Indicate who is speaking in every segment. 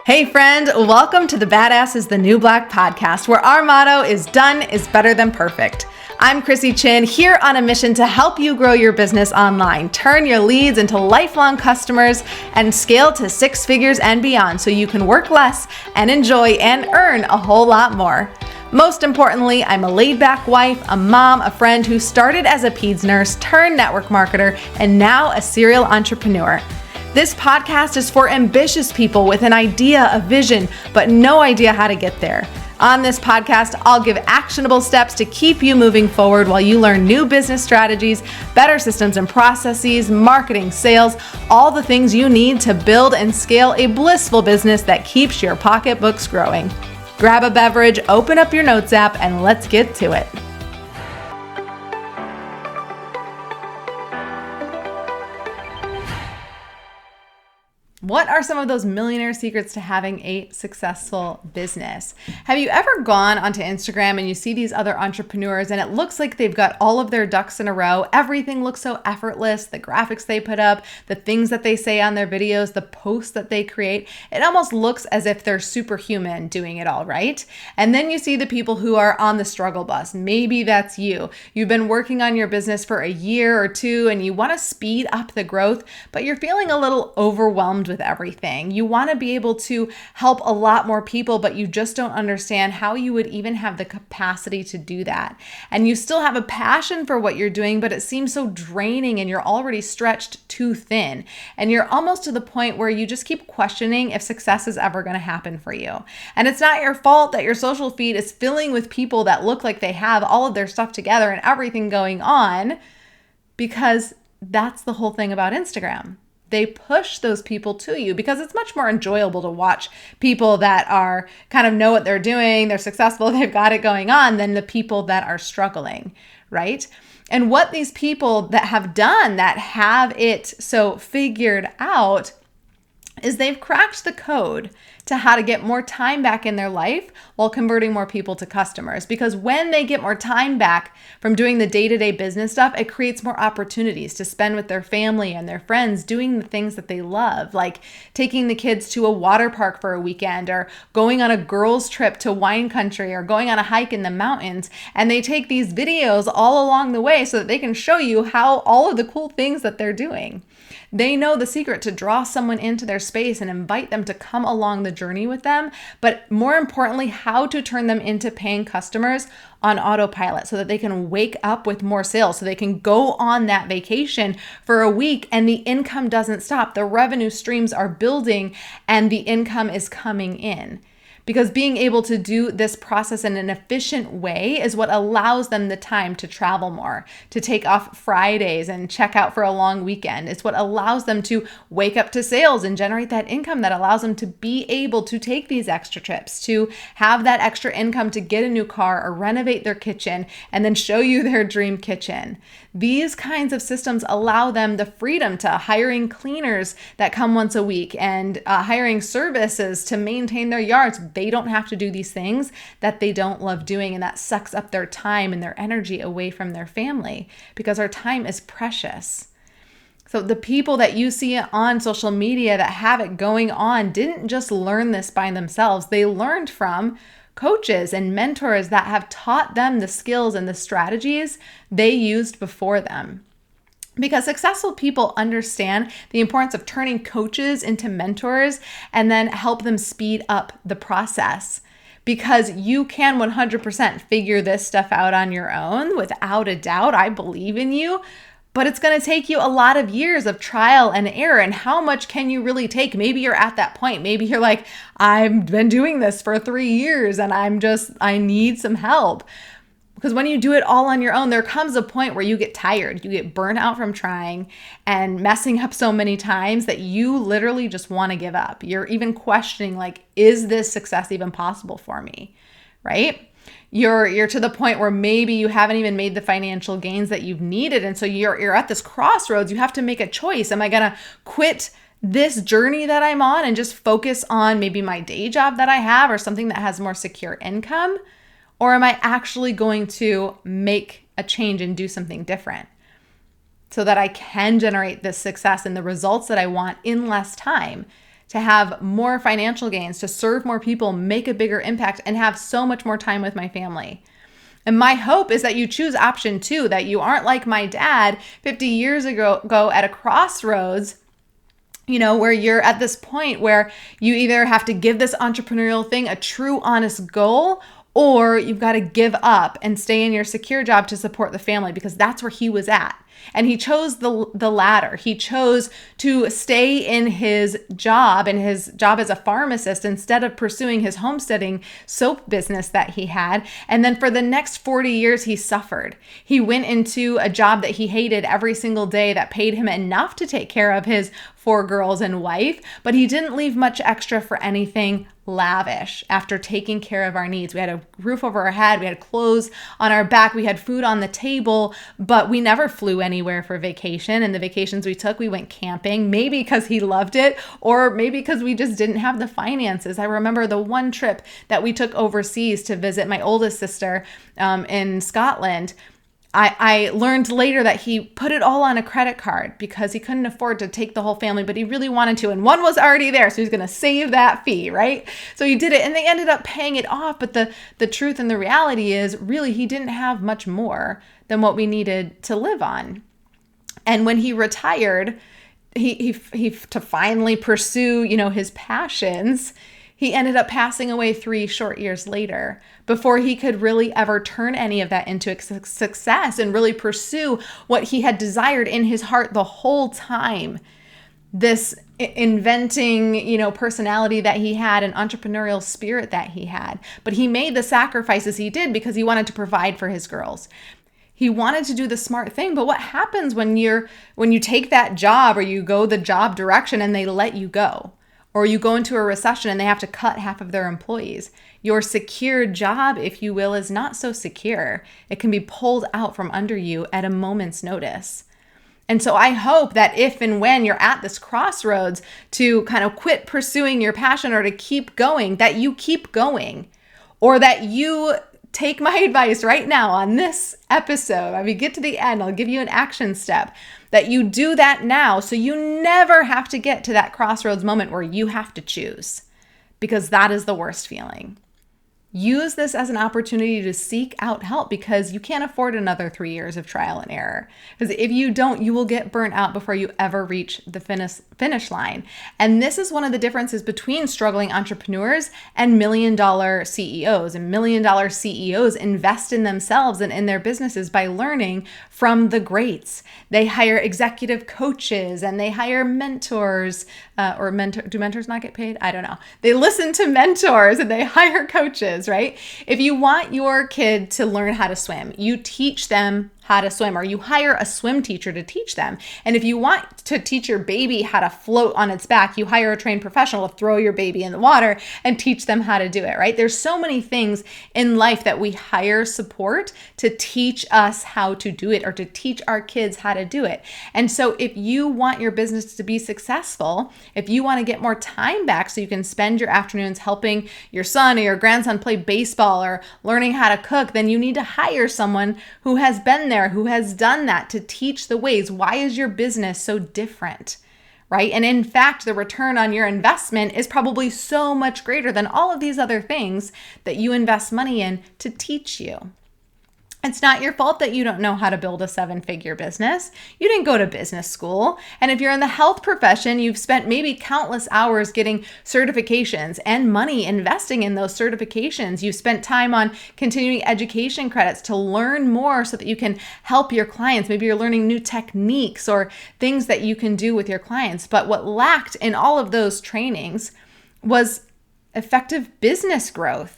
Speaker 1: Hey friend, welcome to the Badass is the New Black podcast, where our motto is done is better than perfect. I'm Chrissy Chin, here on a mission to help you grow your business online, turn your leads into lifelong customers, and scale to six figures and beyond so you can work less and enjoy and earn a whole lot more. Most importantly, I'm a laid-back wife, a mom, a friend who started as a peds nurse, turned network marketer, and now a serial entrepreneur. This podcast is for ambitious people with an idea, a vision, but no idea how to get there. On this podcast, I'll give actionable steps to keep you moving forward while you learn new business strategies, better systems and processes, marketing, sales, all the things you need to build and scale a blissful business that keeps your pocketbooks growing. Grab a beverage, open up your notes app, and let's get to it. What are some of those millionaire secrets to having a successful business? Have you ever gone onto Instagram and you see these other entrepreneurs and it looks like they've got all of their ducks in a row? Everything looks so effortless. The graphics they put up, the things that they say on their videos, the posts that they create, it almost looks as if they're superhuman doing it all, right? And then you see the people who are on the struggle bus. Maybe that's you. You've been working on your business for a year or two and you want to speed up the growth, but you're feeling a little overwhelmed with everything. You want to be able to help a lot more people, but you just don't understand how you would even have the capacity to do that. And you still have a passion for what you're doing, but it seems so draining and you're already stretched too thin. And you're almost to the point where you just keep questioning if success is ever going to happen for you. And it's not your fault that your social feed is filling with people that look like they have all of their stuff together and everything going on, because that's the whole thing about Instagram. They push those people to you because it's much more enjoyable to watch people that are kind of know what they're doing, they're successful, they've got it going on, than the people that are struggling, right? And what these people that have done, that have it so figured out, is they've cracked the code to how to get more time back in their life while converting more people to customers. Because when they get more time back from doing the day-to-day business stuff, it creates more opportunities to spend with their family and their friends doing the things that they love, like taking the kids to a water park for a weekend or going on a girls' trip to wine country or going on a hike in the mountains. And they take these videos all along the way so that they can show you how all of the cool things that they're doing. They know the secret to draw someone into their space and invite them to come along the journey with them, but more importantly, how to turn them into paying customers on autopilot so that they can wake up with more sales, so they can go on that vacation for a week and the income doesn't stop. The revenue streams are building and the income is coming in. Because being able to do this process in an efficient way is what allows them the time to travel more, to take off Fridays and check out for a long weekend. It's what allows them to wake up to sales and generate that income that allows them to be able to take these extra trips, to have that extra income to get a new car or renovate their kitchen and then show you their dream kitchen. These kinds of systems allow them the freedom to hiring cleaners that come once a week and hiring services to maintain their yards. They don't have to do these things that they don't love doing, and that sucks up their time and their energy away from their family because our time is precious. So the people that you see on social media that have it going on didn't just learn this by themselves. They learned from coaches and mentors that have taught them the skills and the strategies they used before them. Because successful people understand the importance of turning coaches into mentors and then help them speed up the process. Because you can 100% figure this stuff out on your own without a doubt. I believe in you. But it's going to take you a lot of years of trial and error. And how much can you really take? Maybe you're at that point. Maybe you're like, I've been doing this for 3 years and I need some help. Because when you do it all on your own, there comes a point where you get tired. You get burnt out from trying and messing up so many times that you literally just want to give up. You're even questioning, like, is this success even possible for me? Right? You're to the point where maybe you haven't even made the financial gains that you've needed. And so you're at this crossroads. You have to make a choice. Am I going to quit this journey that I'm on and just focus on maybe my day job that I have or something that has more secure income? Or am I actually going to make a change and do something different so that I can generate this success and the results that I want in less time to have more financial gains, to serve more people, make a bigger impact, and have so much more time with my family. And my hope is that you choose option 2, that you aren't like my dad 50 years ago at a crossroads, where you're at this point where you either have to give this entrepreneurial thing a true, honest goal, or you've got to give up and stay in your secure job to support the family, because that's where he was at. And he chose the latter. He chose to stay in his job as a pharmacist instead of pursuing his homesteading soap business that he had. And then for the next 40 years, he suffered. He went into a job that he hated every single day that paid him enough to take care of his 4 girls and wife, but he didn't leave much extra for anything lavish after taking care of our needs. We had a roof over our head, we had clothes on our back, we had food on the table, but we never flew anywhere for vacation. And the vacations we took, we went camping, maybe because he loved it, or maybe because we just didn't have the finances. I remember the one trip that we took overseas to visit my oldest sister in Scotland. I learned later that he put it all on a credit card because he couldn't afford to take the whole family, but he really wanted to. And one was already there, so he's going to save that fee, right? So he did it, and they ended up paying it off. But the truth and the reality is, really, he didn't have much more than what we needed to live on. And when he retired, he to finally pursue, his passions, he ended up passing away 3 short years later before he could really ever turn any of that into success and really pursue what he had desired in his heart the whole time. This inventing, personality that he had, an entrepreneurial spirit that he had. But he made the sacrifices he did because he wanted to provide for his girls. He wanted to do the smart thing. But what happens when you take that job, or you go the job direction and they let you go? Or you go into a recession and they have to cut half of their employees. Your secure job, if you will, is not so secure. It can be pulled out from under you at a moment's notice. And so I hope that if and when you're at this crossroads to kind of quit pursuing your passion or to keep going, that you keep going, or that you take my advice right now on this episode. When we get to the end, I'll give you an action step, that you do that now so you never have to get to that crossroads moment where you have to choose, because that is the worst feeling. Use this as an opportunity to seek out help, because you can't afford another 3 years of trial and error. Because if you don't, you will get burnt out before you ever reach the finish line. And this is one of the differences between struggling entrepreneurs and $1 million CEOs. And $1 million CEOs invest in themselves and in their businesses by learning from the greats. They hire executive coaches and they hire mentors. Do mentors not get paid? I don't know. They listen to mentors and they hire coaches, right? If you want your kid to learn how to swim, you teach them how to swim, or you hire a swim teacher to teach them. And if you want to teach your baby how to float on its back, you hire a trained professional to throw your baby in the water and teach them how to do it, right? There's so many things in life that we hire support to teach us how to do it, or to teach our kids how to do it. And so if you want your business to be successful, if you want to get more time back so you can spend your afternoons helping your son or your grandson play baseball or learning how to cook, then you need to hire someone who has been there, who has done that, to teach the ways. Why is your business so different, right? And in fact, the return on your investment is probably so much greater than all of these other things that you invest money in to teach you. It's not your fault that you don't know how to build a 7-figure business. You didn't go to business school. And if you're in the health profession, you've spent maybe countless hours getting certifications and money investing in those certifications. You've spent time on continuing education credits to learn more so that you can help your clients. Maybe you're learning new techniques or things that you can do with your clients. But what lacked in all of those trainings was effective business growth.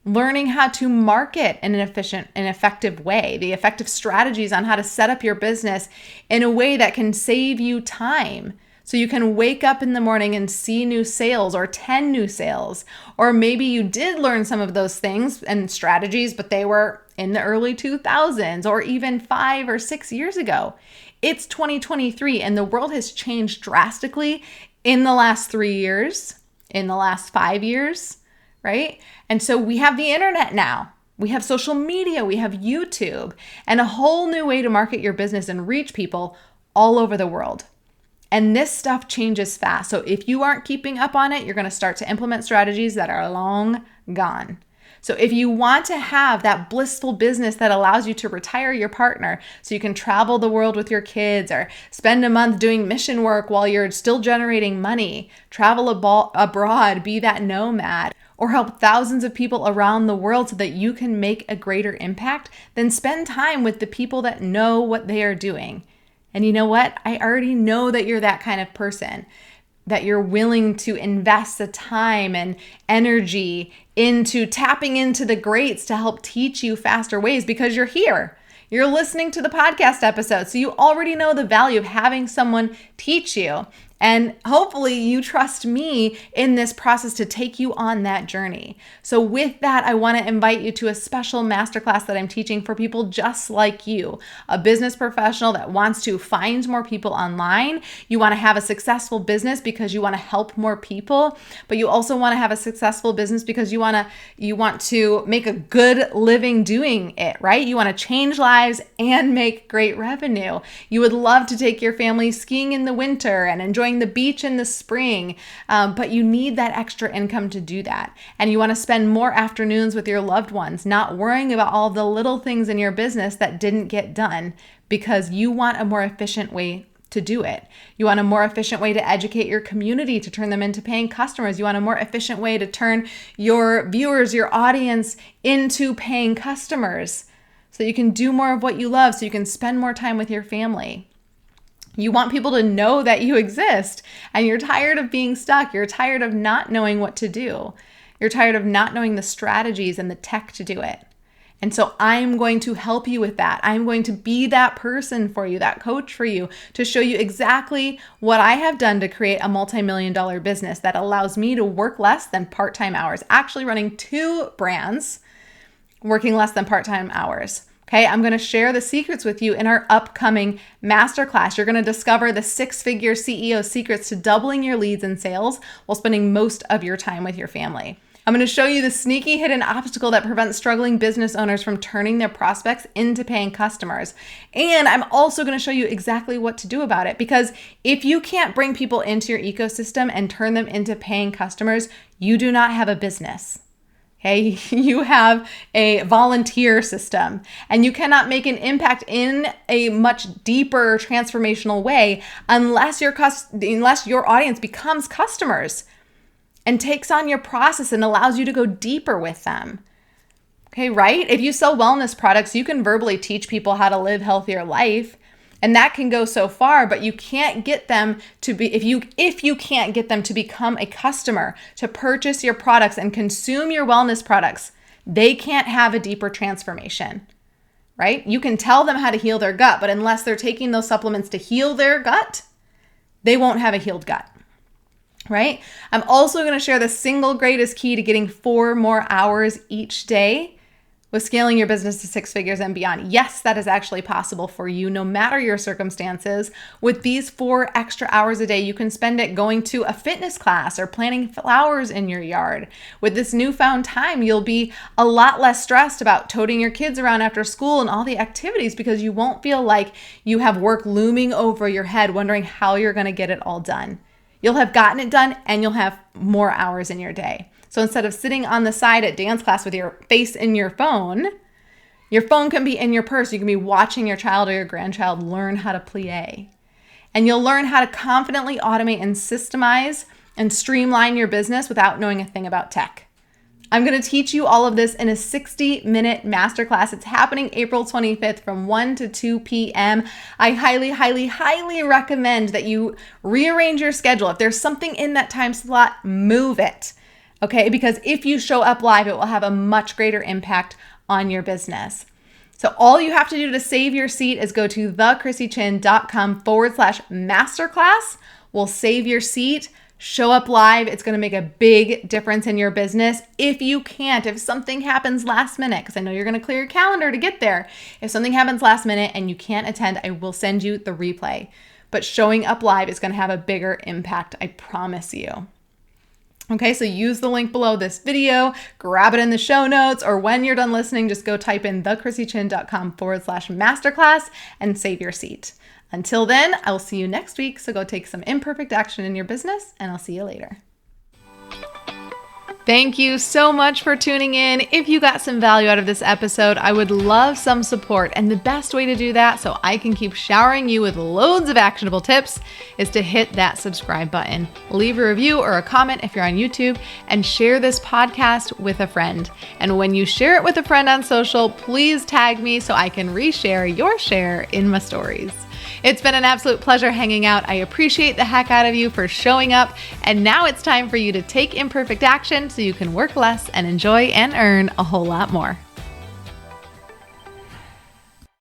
Speaker 1: Learning how to market in an efficient and effective way, the effective strategies on how to set up your business in a way that can save you time. So you can wake up in the morning and see new sales or 10 new sales. Or maybe you did learn some of those things and strategies, but they were in the early 2000s or even 5 or 6 years ago. It's 2023 and the world has changed drastically in the last 3 years, in the last 5 years, right? And so we have the internet now. We have social media, we have YouTube, and a whole new way to market your business and reach people all over the world. And this stuff changes fast. So if you aren't keeping up on it, you're going to start to implement strategies that are long gone. So if you want to have that blissful business that allows you to retire your partner so you can travel the world with your kids or spend a month doing mission work while you're still generating money, travel abroad, be that nomad, or help thousands of people around the world so that you can make a greater impact, then spend time with the people that know what they are doing. And you know what? I already know that you're that kind of person, that you're willing to invest the time and energy into tapping into the greats to help teach you faster ways because you're here. You're listening to the podcast episode, so you already know the value of having someone teach you. And hopefully you trust me in this process to take you on that journey. So with that, I want to invite you to a special masterclass that I'm teaching for people just like you, a business professional that wants to find more people online. You want to have a successful business because you want to help more people, but you also want to have a successful business because you want to make a good living doing it, right? You want to change lives and make great revenue. You would love to take your family skiing in the winter and enjoying the beach in the spring, but you need that extra income to do that. And you want to spend more afternoons with your loved ones, not worrying about all the little things in your business that didn't get done because you want a more efficient way to do it. You want a more efficient way to educate your community, to turn them into paying customers. You want a more efficient way to turn your viewers, your audience into paying customers so you can do more of what you love, so you can spend more time with your family. You want people to know that you exist and you're tired of being stuck. You're tired of not knowing what to do. You're tired of not knowing the strategies and the tech to do it. And so I'm going to help you with that. I'm going to be that person for you, that coach for you, to show you exactly what I have done to create a multi-million-dollar business that allows me to work less than part-time hours, actually running 2 brands, working less than part-time hours. Okay, I'm going to share the secrets with you in our upcoming masterclass. You're going to discover the 6-figure CEO secrets to doubling your leads and sales while spending most of your time with your family. I'm going to show you the sneaky hidden obstacle that prevents struggling business owners from turning their prospects into paying customers. And I'm also going to show you exactly what to do about it, because if you can't bring people into your ecosystem and turn them into paying customers, you do not have a business. Okay, you have a volunteer system and you cannot make an impact in a much deeper transformational way unless your audience becomes customers and takes on your process and allows you to go deeper with them. Okay, right? If you sell wellness products, you can verbally teach people how to live healthier life. And that can go so far, but you can't get them to be, if you can't get them to become a customer, to purchase your products and consume your wellness products, they can't have a deeper transformation, right? You can tell them how to heal their gut, but unless they're taking those supplements to heal their gut, they won't have a healed gut, right? I'm also going to share the single greatest key to getting 4 more hours each day with scaling your business to 6 figures and beyond. Yes, that is actually possible for you, no matter your circumstances. With these 4 extra hours a day, you can spend it going to a fitness class or planting flowers in your yard. With this newfound time, you'll be a lot less stressed about toting your kids around after school and all the activities because you won't feel like you have work looming over your head, wondering how you're going to get it all done. You'll have gotten it done and you'll have more hours in your day. So instead of sitting on the side at dance class with your face in your phone can be in your purse. You can be watching your child or your grandchild learn how to plie. And you'll learn how to confidently automate and systemize and streamline your business without knowing a thing about tech. I'm going to teach you all of this in a 60-minute masterclass. It's happening April 25th from 1 to 2 p.m. I highly, highly, highly recommend that you rearrange your schedule. If there's something in that time slot, move it. Okay, because if you show up live, it will have a much greater impact on your business. So all you have to do to save your seat is go to thechristychin.com/masterclass. We'll save your seat, show up live. It's going to make a big difference in your business. If something happens last minute, because I know you're going to clear your calendar to get there. If something happens last minute and you can't attend, I will send you the replay. But showing up live is going to have a bigger impact, I promise you. Okay, so use the link below this video, grab it in the show notes, or when you're done listening, just go type in thechristychin.com/masterclass and save your seat. Until then, I will see you next week. So go take some imperfect action in your business, and I'll see you later. Thank you so much for tuning in. If you got some value out of this episode, I would love some support. And the best way to do that, so I can keep showering you with loads of actionable tips, is to hit that subscribe button. Leave a review or a comment if you're on YouTube, and share this podcast with a friend. And when you share it with a friend on social, please tag me so I can reshare your share in my stories. It's been an absolute pleasure hanging out. I appreciate the heck out of you for showing up. And now it's time for you to take imperfect action so you can work less and enjoy and earn a whole lot more.